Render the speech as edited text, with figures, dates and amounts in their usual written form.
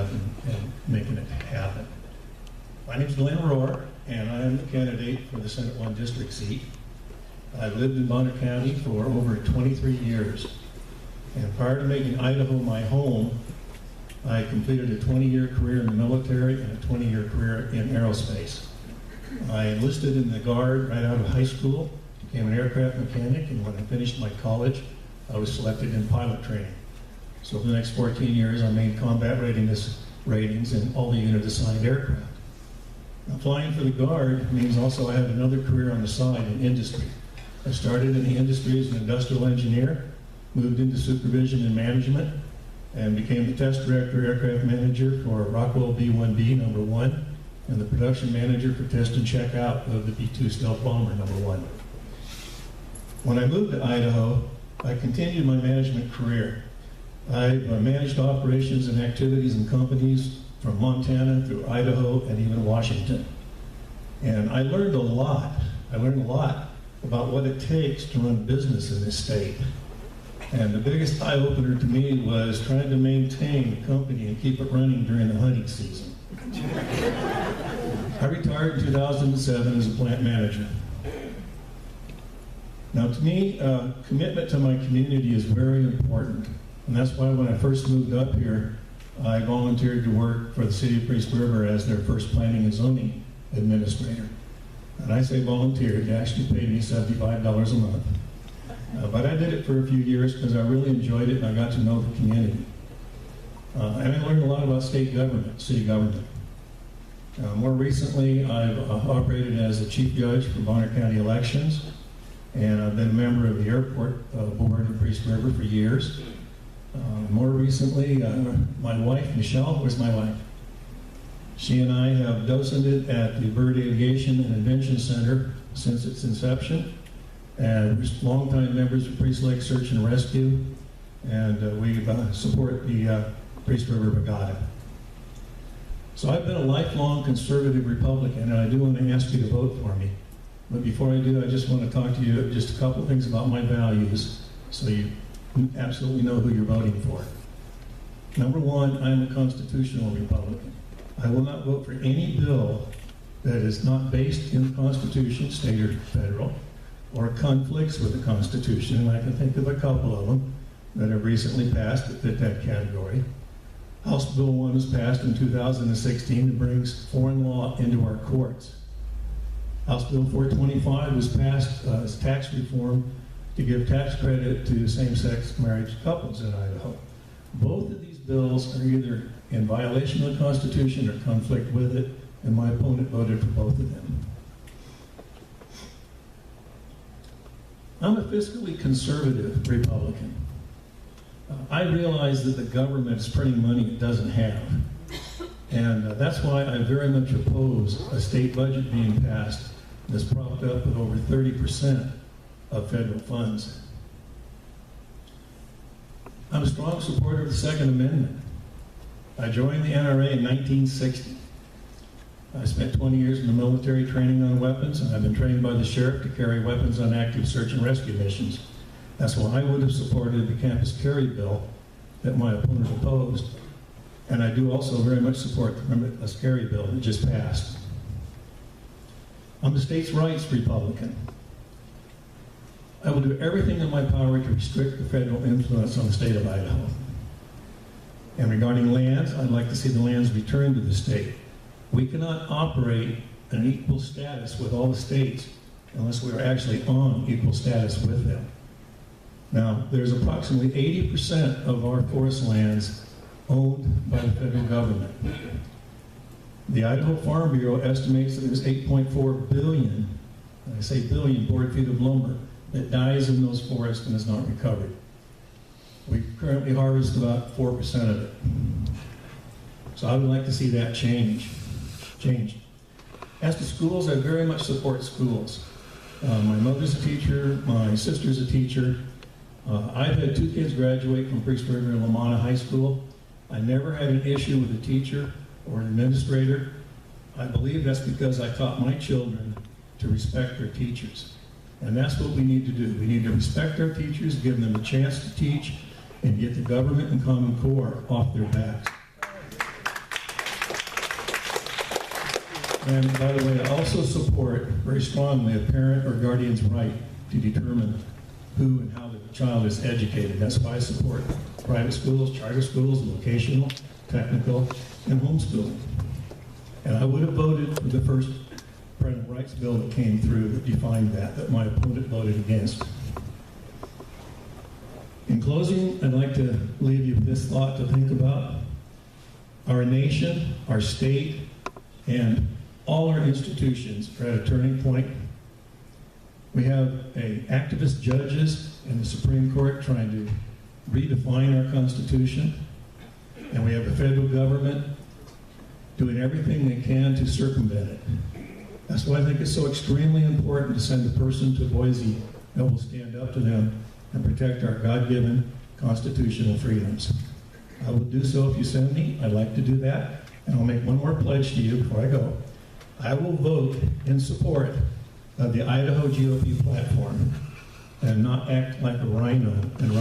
have and making it happen. My name is Glen Rohrer, and I am the candidate for the Senate 1 District seat. I've lived in Bonner County for over 23 years. And prior to making Idaho my home, I completed a 20-year career in the military and a 20-year career in aerospace. I enlisted in the Guard right out of high school, became an aircraft mechanic, and when I finished my college, I was selected in pilot training. So for the next 14 years, I made combat readiness ratings in all the unit assigned aircraft. Now, flying for the Guard means also I had another career on the side in industry. I started in the industry as an industrial engineer, moved into supervision and management, and became the test director aircraft manager for Rockwell B-1B number 1, and the production manager for test and checkout of the B-2 stealth bomber number 1. When I moved to Idaho, I continued my management career. I've managed operations and activities in companies from Montana through Idaho and even Washington. And I learned a lot. I learned a lot about what it takes to run business in this state. And the biggest eye-opener to me was trying to maintain the company and keep it running during the hunting season. I retired in 2007 as a plant manager. Now, to me, commitment to my community is very important. And that's why when I first moved up here, I volunteered to work for the city of Priest River as their first planning and zoning administrator. And I say volunteered, they actually paid me $75 a month. But I did it for a few years because I really enjoyed it and I got to know the community. And I learned a lot about state government, city government. More recently, I've operated as the chief judge for Bonner County elections, and I've been a member of the airport board in Priest River for years. More recently, my wife, Michelle, where's my wife? She and I have docented at the Bird Aviation and Invention Center since its inception, and we're longtime members of Priest Lake Search and Rescue, and we support the Priest River Brigada. So I've been a lifelong conservative Republican, and I do want to ask you to vote for me. But before I do, I just want to talk to you just a couple things about my values so you absolutely know who you're voting for. Number one, I'm a constitutional Republican. I will not vote for any bill that is not based in the Constitution, state or federal, or conflicts with the Constitution, and I can think of a couple of them that have recently passed that fit that category. House Bill 1 was passed in 2016 and brings foreign law into our courts. House Bill 425 was passed as tax reform to give tax credit to same-sex marriage couples in Idaho. Both of these bills are either in violation of the Constitution or conflict with it, and my opponent voted for both of them. I'm a fiscally conservative Republican. I realize that the government is printing money it doesn't have. And that's why I very much oppose a state budget being passed that's propped up with over 30% of federal funds. I'm a strong supporter of the Second Amendment. I joined the NRA in 1960. I spent 20 years in the military training on weapons, and I've been trained by the sheriff to carry weapons on active search and rescue missions. That's why I would have supported the campus carry bill that my opponent opposed. And I do also very much support the campus carry bill that just passed. I'm a states' rights Republican. I will do everything in my power to restrict the federal influence on the state of Idaho. And regarding lands, I'd like to see the lands returned to the state. We cannot operate an equal status with all the states unless we are actually on equal status with them. Now, there's approximately 80% of our forest lands owned by the federal government. The Idaho Farm Bureau estimates that there's 8.4 billion, and I say billion, board feet of lumber that dies in those forests and is not recovered. We currently harvest about 4% of it. So I would like to see that change. As to schools, I very much support schools. My mother's a teacher, my sister's a teacher. I've had 2 kids graduate from Priest River and Lamana High School. I never had an issue with a teacher or an administrator. I believe that's because I taught my children to respect their teachers. And that's what we need to do. We need to respect our teachers, give them a chance to teach, and get the government and Common Core off their backs. And by the way, I also support very strongly a parent or guardian's right to determine who and how the child is educated. That's why I support private schools, charter schools, vocational, technical, and homeschooling. And I would have voted for the first parental rights bill that came through that defined that my opponent voted against. In closing, I'd like to leave you with this thought to think about. Our nation, our state, and all our institutions are at a turning point. We have activist judges in the Supreme Court trying to redefine our Constitution, and we have the federal government doing everything they can to circumvent it. That's why I think it's so extremely important to send a person to Boise that will stand up to them and protect our God-given constitutional freedoms. I will do so if you send me. I'd like to do that. And I'll make one more pledge to you before I go. I will vote in support of the Idaho GOP platform and not act like a rhino and run